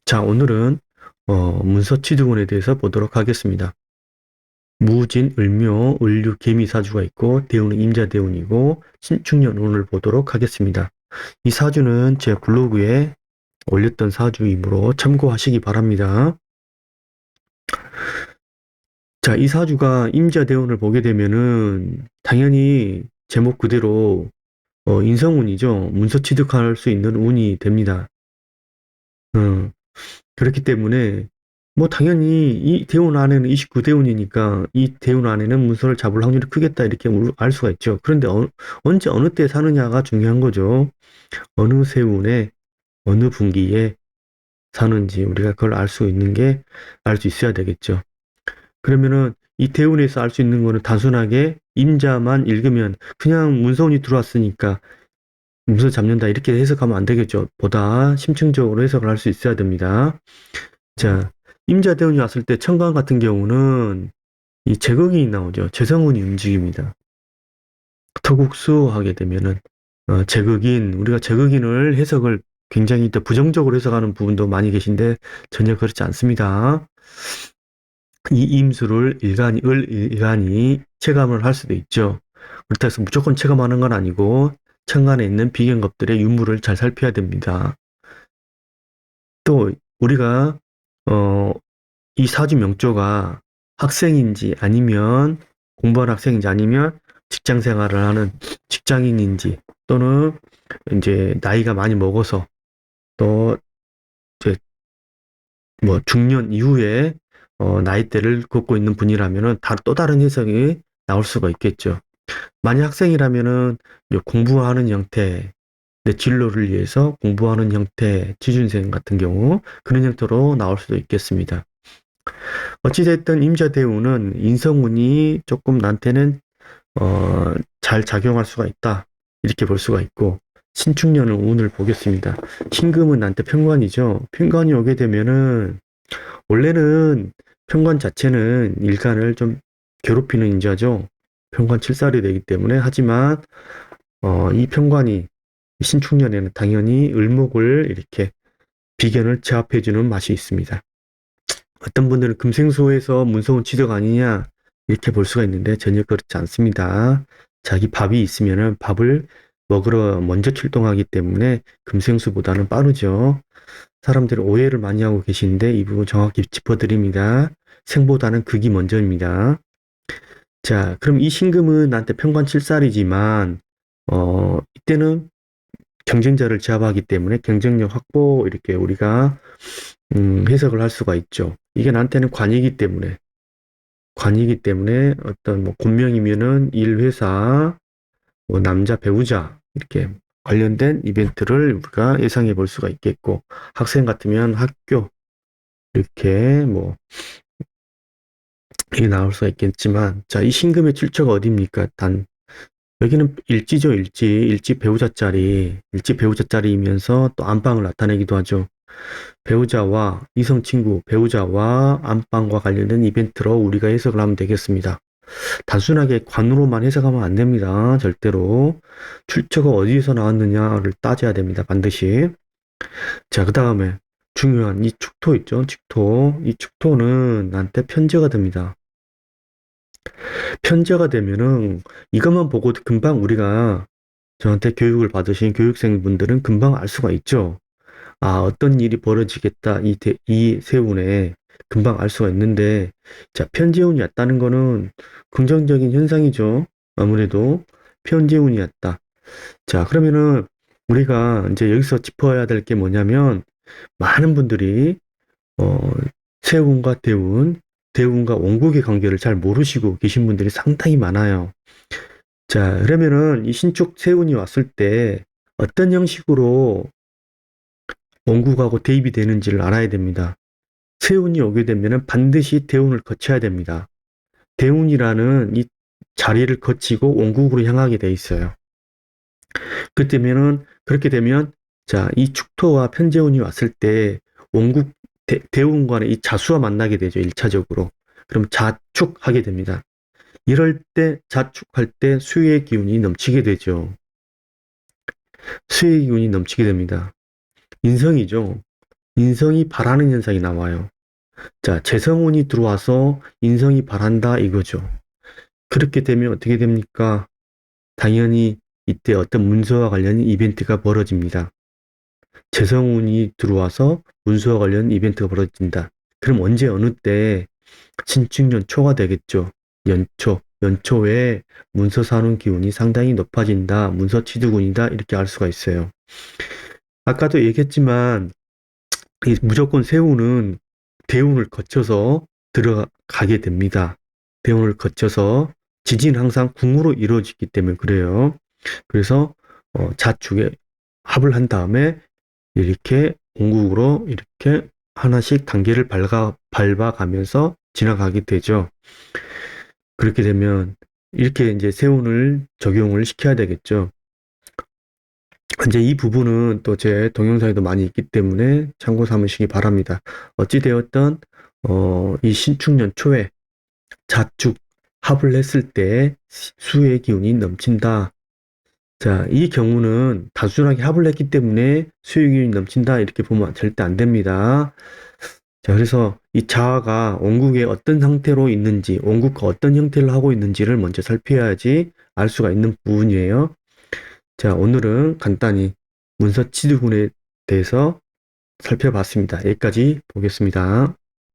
자, 오늘은 문서 취득운에 대해서 보도록 하겠습니다. 무진, 을묘, 을류, 개미 사주가 있고 대운은 임자대운이고 신축년운을 보도록 하겠습니다. 이 사주는 제 블로그에 올렸던 사주이므로 참고하시기 바랍니다. 자, 이 사주가 임자대운을 보게 되면은 당연히 제목 그대로 인성운이죠. 문서 취득할 수 있는 운이 됩니다. 어, 그렇기 때문에 뭐 당연히 이 대운 안에는 29대운이니까 이 대운 안에는 문서를 잡을 확률이 크겠다 이렇게 알 수가 있죠. 그런데 언제 어느 때 사느냐가 중요한 거죠. 어느 세운에 어느 분기에 사는지 우리가 그걸 알 수 있는 게 알 수 있어야 되겠죠. 그러면은 이 대운에서 알 수 있는 거는 단순하게 임자만 읽으면 그냥 문서운이 들어왔으니까 문서 잡는다 이렇게 해석하면 안 되겠죠. 보다 심층적으로 해석을 할 수 있어야 됩니다. 자, 임자대운이 왔을 때 천간 같은 경우는 이 제극이 나오죠. 재성운이 움직입니다. 토국수 하게 되면은 제극인, 우리가 제극인을 해석을 굉장히 또 부정적으로 해석하는 부분도 많이 계신데 전혀 그렇지 않습니다. 이 임수를 일간이 체감을 할 수도 있죠. 그렇다고 해서 무조건 체감하는 건 아니고 천간에 있는 비견급들의 유무를 잘 살펴야 됩니다. 또 우리가 어, 이 사주 명조가 학생인지 아니면 공부하는 학생인지 아니면 직장 생활을 하는 직장인인지 또는 이제 나이가 많이 먹어서 또 이제 뭐 중년 이후에 나이대를 걷고 있는 분이라면은 또 다른 해석이 나올 수가 있겠죠. 만약 학생이라면은 공부하는 형태, 내 진로를 위해서 공부하는 형태, 취준생 같은 경우 그런 형태로 나올 수도 있겠습니다. 어찌됐든 임자대운은 인성운이 조금 나한테는 잘 작용할 수가 있다. 이렇게 볼 수가 있고 신축년은 운을 보겠습니다. 신금은 나한테 편관이죠. 편관이 오게 되면은 원래는 편관 자체는 일간을 좀 괴롭히는 인자죠. 편관 칠살이 되기 때문에 하지만 이 편관이 신축년에는 당연히 을목을 이렇게 비견을 제압해주는 맛이 있습니다. 어떤 분들은 금생소에서 문서운 취득 아니냐 이렇게 볼 수가 있는데 전혀 그렇지 않습니다. 자기 밥이 있으면 밥을 먹으러 먼저 출동하기 때문에 금생수보다는 빠르죠. 사람들이 오해를 많이 하고 계시는데 이 부분 정확히 짚어드립니다. 생보다는 극이 먼저입니다. 자, 그럼 이 신금은 나한테 편관칠살이지만 이때는 경쟁자를 제압하기 때문에 경쟁력 확보 이렇게 우리가 해석을 할 수가 있죠. 이게 나한테는 관이기 때문에 어떤 뭐 본명이면은 일 회사, 뭐 남자 배우자 이렇게 관련된 이벤트를 우리가 예상해 볼 수가 있겠고 학생 같으면 학교 이렇게 뭐 이게 나올 수가 있겠지만 자, 이 신금의 출처가 어디입니까? 여기는 일지죠, 일지 배우자짜리이면서 또 안방을 나타내기도 하죠. 배우자와 이성 친구, 배우자와 안방과 관련된 이벤트로 우리가 해석을 하면 되겠습니다. 단순하게 관으로만 해석하면 안 됩니다. 절대로. 출처가 어디에서 나왔느냐를 따져야 됩니다. 반드시. 자, 그 다음에 중요한 이 축토 있죠? 축토. 이 축토는 나한테 편제가 됩니다. 편제가 되면은 이것만 보고 금방 우리가 저한테 교육을 받으신 교육생분들은 금방 알 수가 있죠. 아, 어떤 일이 벌어지겠다. 이 세운에 금방 알 수가 있는데, 자, 편재운이 왔다는 거는 긍정적인 현상이죠. 아무래도 편재운이 왔다. 자, 그러면은 우리가 이제 여기서 짚어야 될 게 뭐냐면, 많은 분들이, 어, 세운과 대운과 원국의 관계를 잘 모르시고 계신 분들이 상당히 많아요. 자, 그러면은 이 신축 세운이 왔을 때 어떤 형식으로 원국하고 대입이 되는지를 알아야 됩니다. 세운이 오게 되면 반드시 대운을 거쳐야 됩니다. 대운이라는 이 자리를 거치고 원국으로 향하게 돼 있어요. 그렇게 되면 자, 이 축토와 편재운이 왔을 때 원국 대운 간의 이 자수와 만나게 되죠. 1차적으로. 그럼 자축하게 됩니다. 이럴 때 자축할 때 수의 기운이 넘치게 되죠. 수의 기운이 넘치게 됩니다. 인성이죠. 인성이 발하는 현상이 나와요. 자, 재성운이 들어와서 인성이 발한다 이거죠. 그렇게 되면 어떻게 됩니까? 당연히 이때 어떤 문서와 관련 이벤트가 벌어집니다. 재성운이 들어와서 문서와 관련 이벤트가 벌어진다. 그럼 언제 어느 때 신축년 초가 되겠죠. 연초에 문서 사는 기운이 상당히 높아진다. 문서 취득운이다. 이렇게 알 수가 있어요. 아까도 얘기했지만 무조건 세운은 대운을 거쳐서 들어가게 됩니다. 대운을 거쳐서 지지는 항상 궁으로 이루어지기 때문에 그래요. 그래서 자축에 합을 한 다음에 이렇게 공국으로 이렇게 하나씩 단계를 밟아가면서 지나가게 되죠. 그렇게 되면 이렇게 이제 세운을 적용을 시켜야 되겠죠. 이제 이 부분은 또 제 동영상에도 많이 있기 때문에 참고 삼으시기 바랍니다. 어찌되었던 이 신축년 초에 자축 합을 했을 때 수의 기운이 넘친다. 자, 이 경우는 단순하게 합을 했기 때문에 수의 기운이 넘친다 이렇게 보면 절대 안 됩니다. 자, 그래서 이 자아가 원국에 어떤 상태로 있는지, 원국과 어떤 형태를 하고 있는지를 먼저 살펴야지 알 수가 있는 부분이에요. 자, 오늘은 간단히 문서 취득운에 대해서 살펴봤습니다. 여기까지 보겠습니다.